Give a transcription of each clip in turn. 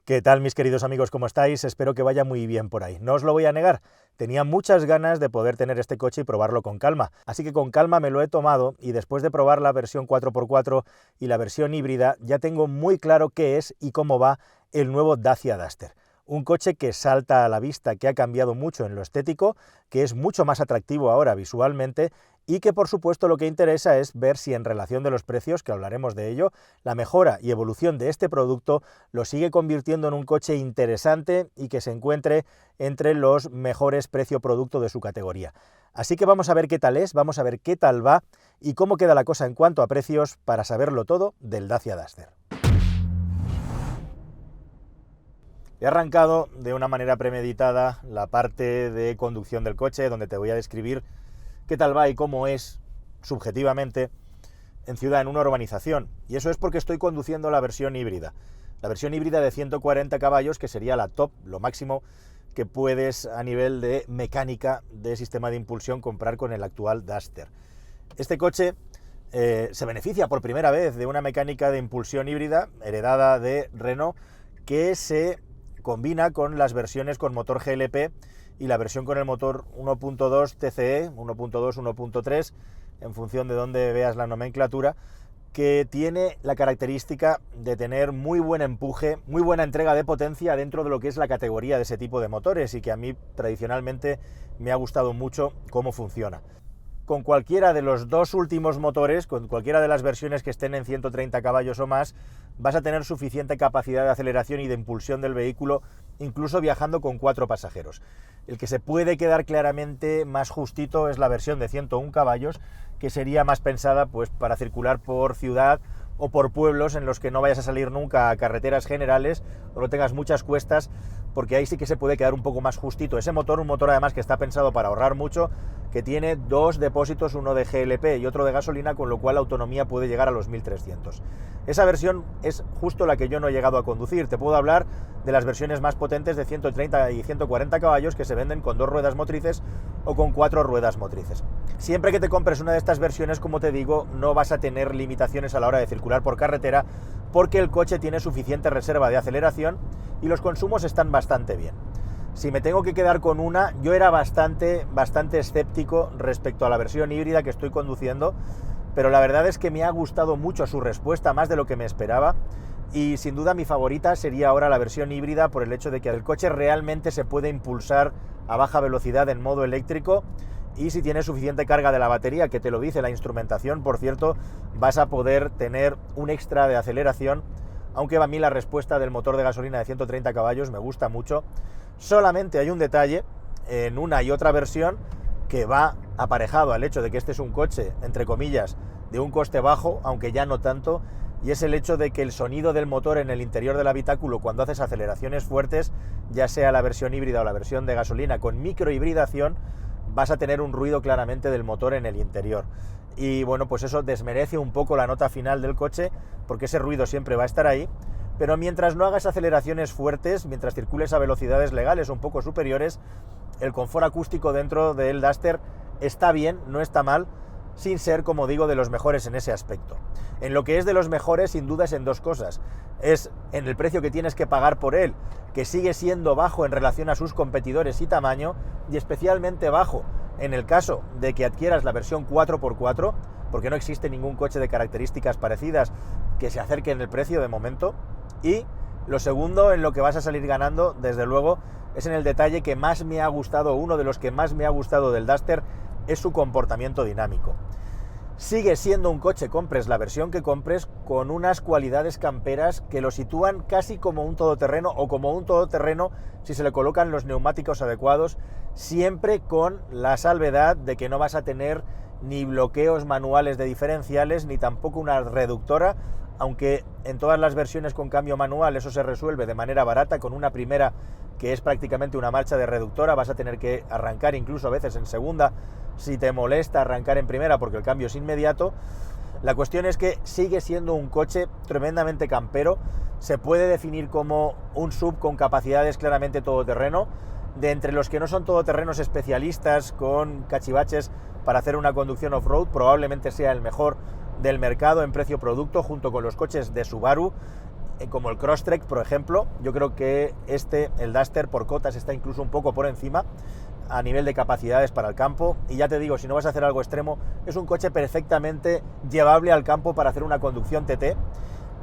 ¿Qué tal, mis queridos amigos? ¿Cómo estáis? Espero que vaya muy bien por ahí. No os lo voy a negar, tenía muchas ganas de poder tener este coche y probarlo con calma. Así que con calma me lo he tomado y después de probar la versión 4x4 y la versión híbrida, ya tengo muy claro qué es y cómo va el nuevo Dacia Duster. Un coche que salta a la vista, que ha cambiado mucho en lo estético, que es mucho más atractivo ahora visualmente y que por supuesto lo que interesa es ver si en relación de los precios, que hablaremos de ello, la mejora y evolución de este producto lo sigue convirtiendo en un coche interesante y que se encuentre entre los mejores precio-producto de su categoría. Así que vamos a ver qué tal es, vamos a ver qué tal va y cómo queda la cosa en cuanto a precios para saberlo todo del Dacia Duster. He arrancado de una manera premeditada la parte de conducción del coche, donde te voy a describir qué tal va y cómo es subjetivamente en ciudad, en una urbanización. Y eso es porque estoy conduciendo la versión híbrida. La versión híbrida de 140 caballos, que sería la top, lo máximo que puedes a nivel de mecánica de sistema de impulsión comprar con el actual Duster. Este coche se beneficia por primera vez de una mecánica de impulsión híbrida heredada de Renault que se combina con las versiones con motor GLP y la versión con el motor 1.2 TCE, 1.2, 1.3, en función de dónde veas la nomenclatura, que tiene la característica de tener muy buen empuje, muy buena entrega de potencia dentro de lo que es la categoría de ese tipo de motores y que a mí tradicionalmente me ha gustado mucho cómo funciona. Con cualquiera de los dos últimos motores, con cualquiera de las versiones que estén en 130 caballos o más, vas a tener suficiente capacidad de aceleración y de impulsión del vehículo, incluso viajando con 4 pasajeros. El que se puede quedar claramente más justito es la versión de 101 caballos, que sería más pensada pues, para circular por ciudad o por pueblos en los que no vayas a salir nunca a carreteras generales o no tengas muchas cuestas, porque ahí sí que se puede quedar un poco más justito ese motor, un motor además que está pensado para ahorrar mucho, que tiene 2 depósitos, uno de GLP y otro de gasolina, con lo cual la autonomía puede llegar a los 1300. Esa versión es justo la que yo no he llegado a conducir. Te puedo hablar de las versiones más potentes de 130 y 140 caballos que se venden con 2 ruedas motrices o con 4 ruedas motrices. Siempre que te compres una de estas versiones, como te digo, no vas a tener limitaciones a la hora de circular por carretera porque el coche tiene suficiente reserva de aceleración y los consumos están bastante bien. Si me tengo que quedar con una, yo era bastante escéptico respecto a la versión híbrida que estoy conduciendo, pero la verdad es que me ha gustado mucho su respuesta, más de lo que me esperaba, y sin duda mi favorita sería ahora la versión híbrida por el hecho de que el coche realmente se puede impulsar a baja velocidad en modo eléctrico y si tienes suficiente carga de la batería, que te lo dice la instrumentación, por cierto, vas a poder tener un extra de aceleración, aunque a mí la respuesta del motor de gasolina de 130 caballos me gusta mucho. Solamente hay un detalle en una y otra versión que va aparejado al hecho de que este es un coche, entre comillas, de un coste bajo, aunque ya no tanto, y es el hecho de que el sonido del motor en el interior del habitáculo cuando haces aceleraciones fuertes, ya sea la versión híbrida o la versión de gasolina con microhibridación, vas a tener un ruido claramente del motor en el interior. Y bueno, pues eso desmerece un poco la nota final del coche, porque ese ruido siempre va a estar ahí, pero mientras no hagas aceleraciones fuertes, mientras circules a velocidades legales un poco superiores, el confort acústico dentro del Duster está bien, no está mal, sin ser, como digo, de los mejores en ese aspecto. En lo que es de los mejores, sin duda, es en dos cosas. Es en el precio que tienes que pagar por él, que sigue siendo bajo en relación a sus competidores y tamaño, y especialmente bajo en el caso de que adquieras la versión 4x4, porque no existe ningún coche de características parecidas que se acerque en el precio de momento. Y lo segundo, en lo que vas a salir ganando, desde luego, es en el detalle que más me ha gustado, uno de los que más me ha gustado del Duster, es su comportamiento dinámico. Sigue siendo un coche, compres la versión que compres, con unas cualidades camperas que lo sitúan casi como un todoterreno o como un todoterreno si se le colocan los neumáticos adecuados, siempre con la salvedad de que no vas a tener ni bloqueos manuales de diferenciales ni tampoco una reductora, aunque en todas las versiones con cambio manual eso se resuelve de manera barata con una primera que es prácticamente una marcha de reductora, vas a tener que arrancar incluso a veces en segunda si te molesta arrancar en primera porque el cambio es inmediato. La cuestión es que sigue siendo un coche tremendamente campero, se puede definir como un SUV con capacidades claramente todoterreno, de entre los que no son todoterrenos especialistas con cachivaches para hacer una conducción off-road, probablemente sea el mejor del mercado en precio-producto junto con los coches de Subaru como el Crosstrek, por ejemplo. Yo creo que el Duster por cotas está incluso un poco por encima a nivel de capacidades para el campo, y ya te digo, si no vas a hacer algo extremo, es un coche perfectamente llevable al campo para hacer una conducción TT,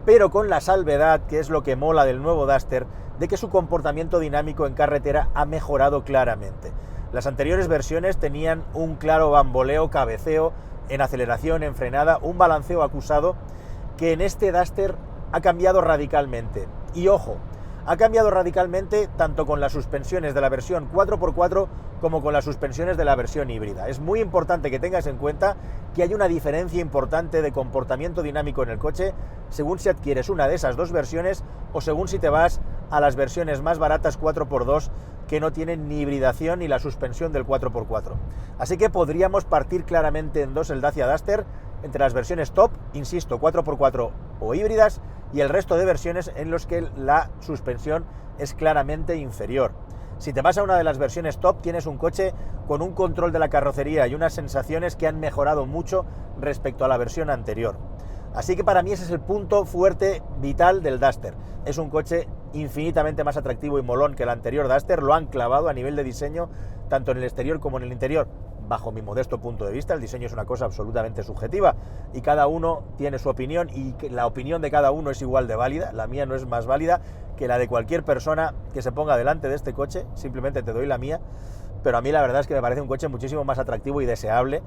pero con la salvedad, que es lo que mola del nuevo Duster, de que su comportamiento dinámico en carretera ha mejorado claramente. Las anteriores versiones tenían un claro bamboleo, cabeceo en aceleración, en frenada, un balanceo acusado, que en este Duster ha cambiado radicalmente. Y ojo, ha cambiado radicalmente tanto con las suspensiones de la versión 4x4 como con las suspensiones de la versión híbrida. Es muy importante que tengas en cuenta que hay una diferencia importante de comportamiento dinámico en el coche según si adquieres una de esas dos versiones o según si te vas a las versiones más baratas 4x2 que no tienen ni hibridación ni la suspensión del 4x4. Así que podríamos partir claramente en dos el Dacia Duster entre las versiones top, insisto, 4x4 o híbridas, y el resto de versiones en los que la suspensión es claramente inferior. Si te vas a una de las versiones top, tienes un coche con un control de la carrocería y unas sensaciones que han mejorado mucho respecto a la versión anterior. Así que para mí ese es el punto fuerte, vital del Duster. Es un coche infinitamente más atractivo y molón que el anterior Duster, lo han clavado a nivel de diseño, tanto en el exterior como en el interior. Bajo mi modesto punto de vista, el diseño es una cosa absolutamente subjetiva y cada uno tiene su opinión, y la opinión de cada uno es igual de válida. La mía no es más válida que la de cualquier persona que se ponga delante de este coche, simplemente te doy la mía, pero a mí la verdad es que me parece un coche muchísimo más atractivo y deseable.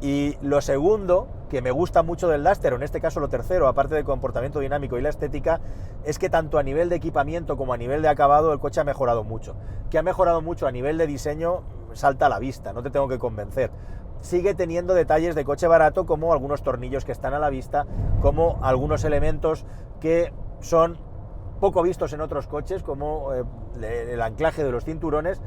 Y lo segundo que me gusta mucho del Duster, o en este caso lo tercero, aparte del comportamiento dinámico y la estética, es que tanto a nivel de equipamiento como a nivel de acabado el coche ha mejorado mucho. Que ha mejorado mucho a nivel de diseño salta a la vista, no te tengo que convencer. Sigue teniendo detalles de coche barato, como algunos tornillos que están a la vista, como algunos elementos que son poco vistos en otros coches, como el anclaje de los cinturones,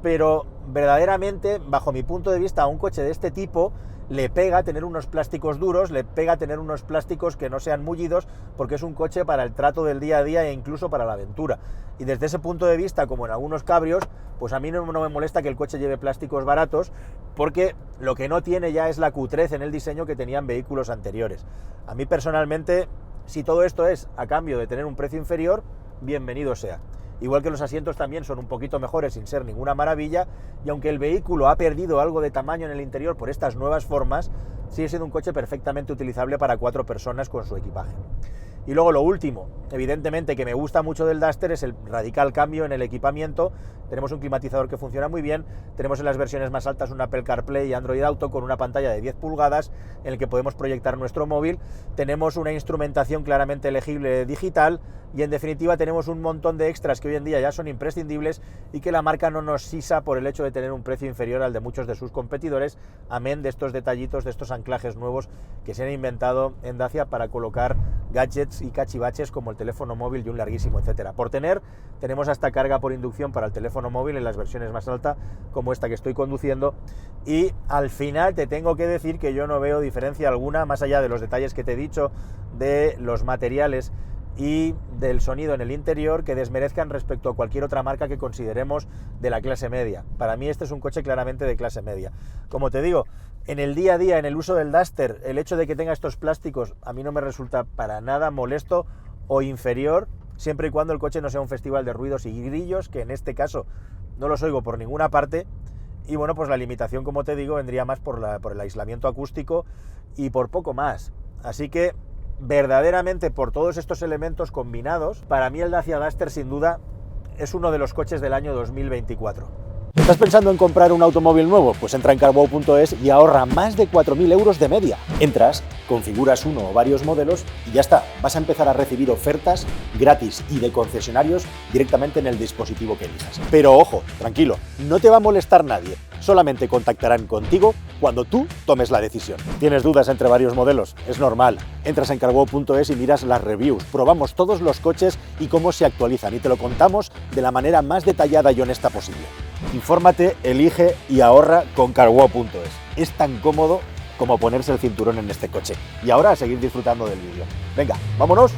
pero verdaderamente, bajo mi punto de vista, a un coche de este tipo le pega tener unos plásticos duros, le pega tener unos plásticos que no sean mullidos, porque es un coche para el trato del día a día e incluso para la aventura. Y desde ese punto de vista, como en algunos cabrios, pues a mí no me molesta que el coche lleve plásticos baratos, porque lo que no tiene ya es la cutrez en el diseño que tenían vehículos anteriores. A mí personalmente, si todo esto es a cambio de tener un precio inferior, bienvenido sea. Igual que los asientos también son un poquito mejores sin ser ninguna maravilla, y aunque el vehículo ha perdido algo de tamaño en el interior por estas nuevas formas, sigue siendo un coche perfectamente utilizable para 4 personas con su equipaje. Y luego lo último, evidentemente, que me gusta mucho del Duster es el radical cambio en el equipamiento. Tenemos un climatizador que funciona muy bien, tenemos en las versiones más altas un Apple CarPlay y Android Auto con una pantalla de 10 pulgadas en el que podemos proyectar nuestro móvil, tenemos una instrumentación claramente legible digital, y en definitiva tenemos un montón de extras que hoy en día ya son imprescindibles y que la marca no nos sisa por el hecho de tener un precio inferior al de muchos de sus competidores, amén de estos detallitos, de estos anclajes nuevos que se han inventado en Dacia para colocar gadgets y cachivaches como el teléfono móvil y un larguísimo etcétera. Tenemos hasta carga por inducción para el teléfono móvil en las versiones más altas, como esta que estoy conduciendo, y al final te tengo que decir que yo no veo diferencia alguna, más allá de los detalles que te he dicho, de los materiales y del sonido en el interior, que desmerezcan respecto a cualquier otra marca que consideremos de la clase media. Para mí este es un coche claramente de clase media. Como te digo, en el día a día, en el uso del Duster, el hecho de que tenga estos plásticos a mí no me resulta para nada molesto o inferior, siempre y cuando el coche no sea un festival de ruidos y grillos, que en este caso no los oigo por ninguna parte. Y bueno, pues la limitación, como te digo, vendría más por el aislamiento acústico y por poco más. Así que verdaderamente, por todos estos elementos combinados, para mí el Dacia Duster sin duda es uno de los coches del año 2024. ¿Estás pensando en comprar un automóvil nuevo? Pues entra en carwow.es y ahorra más de 4.000 euros de media. Entras, configuras uno o varios modelos y ya está. Vas a empezar a recibir ofertas gratis y de concesionarios directamente en el dispositivo que elijas. Pero ojo, tranquilo, no te va a molestar nadie. Solamente contactarán contigo cuando tú tomes la decisión. ¿Tienes dudas entre varios modelos? Es normal. Entras en carwow.es y miras las reviews. Probamos todos los coches y cómo se actualizan y te lo contamos de la manera más detallada y honesta posible. Infórmate, elige y ahorra con carwow.es. Es tan cómodo como ponerse el cinturón en este coche. Y ahora a seguir disfrutando del vídeo. Venga, ¡vámonos!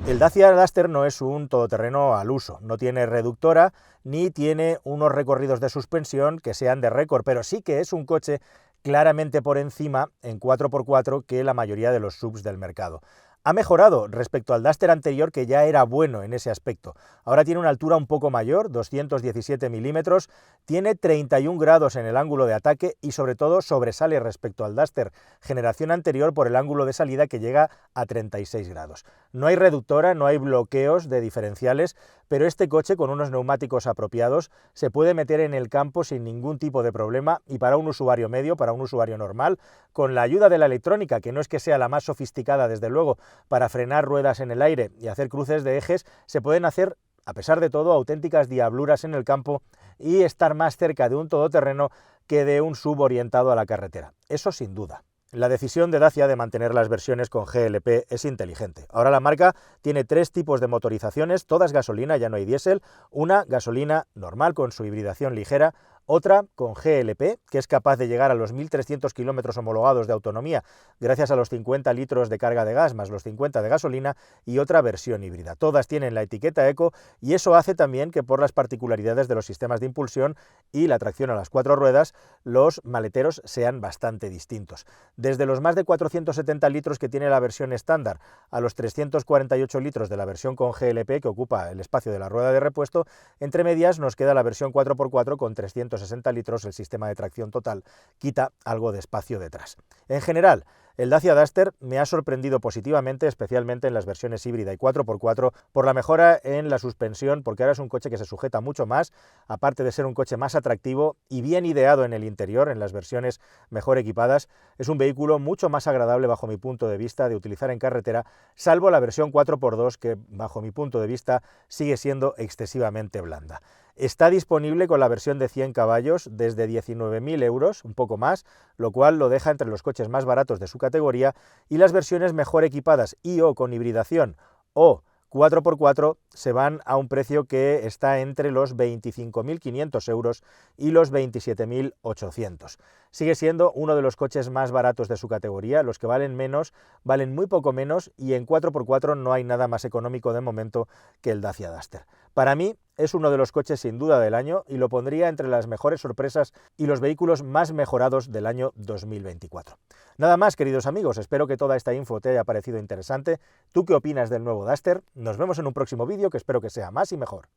El Dacia Duster no es un todoterreno al uso, no tiene reductora ni tiene unos recorridos de suspensión que sean de récord, pero sí que es un coche claramente por encima en 4x4 que la mayoría de los SUVs del mercado. Ha mejorado respecto al Duster anterior, que ya era bueno en ese aspecto. Ahora tiene una altura un poco mayor, 217 milímetros, tiene 31 grados en el ángulo de ataque y sobre todo sobresale respecto al Duster generación anterior por el ángulo de salida, que llega a 36 grados. No hay reductora, no hay bloqueos de diferenciales, pero este coche, con unos neumáticos apropiados, se puede meter en el campo sin ningún tipo de problema, y para un usuario medio, para un usuario normal, con la ayuda de la electrónica, que no es que sea la más sofisticada desde luego, para frenar ruedas en el aire y hacer cruces de ejes, se pueden hacer, a pesar de todo, auténticas diabluras en el campo y estar más cerca de un todoterreno que de un SUV orientado a la carretera. Eso sin duda. La decisión de Dacia de mantener las versiones con GLP es inteligente. Ahora la marca tiene 3 tipos de motorizaciones, todas gasolina, ya no hay diésel, una gasolina normal con su hibridación ligera, otra con GLP, que es capaz de llegar a los 1.300 kilómetros homologados de autonomía gracias a los 50 litros de carga de gas más los 50 de gasolina, y otra versión híbrida. Todas tienen la etiqueta Eco, y eso hace también que, por las particularidades de los sistemas de impulsión y la tracción a las 4 ruedas, los maleteros sean bastante distintos. Desde los más de 470 litros que tiene la versión estándar a los 348 litros de la versión con GLP, que ocupa el espacio de la rueda de repuesto, entre medias nos queda la versión 4x4 con 360 litros. El sistema de tracción total quita algo de espacio detrás. En general, el Dacia Duster me ha sorprendido positivamente, especialmente en las versiones híbrida y 4x4, por la mejora en la suspensión, porque ahora es un coche que se sujeta mucho más, aparte de ser un coche más atractivo y bien ideado en el interior, en las versiones mejor equipadas. Es un vehículo mucho más agradable bajo mi punto de vista de utilizar en carretera, salvo la versión 4x2, que bajo mi punto de vista sigue siendo excesivamente blanda. Está disponible con la versión de 100 caballos desde 19.000 euros, un poco más, lo cual lo deja entre los coches más baratos de su categoría, y las versiones mejor equipadas y o con hibridación o 4x4 se van a un precio que está entre los 25.500 euros y los 27.800. Sigue siendo uno de los coches más baratos de su categoría. Los que valen menos valen muy poco menos, y en 4x4 no hay nada más económico de momento que el Dacia Duster. Para mí es uno de los coches sin duda del año, y lo pondría entre las mejores sorpresas y los vehículos más mejorados del año 2024. Nada más, queridos amigos, espero que toda esta info te haya parecido interesante. ¿Tú qué opinas del nuevo Duster? Nos vemos en un próximo vídeo, que espero que sea más y mejor.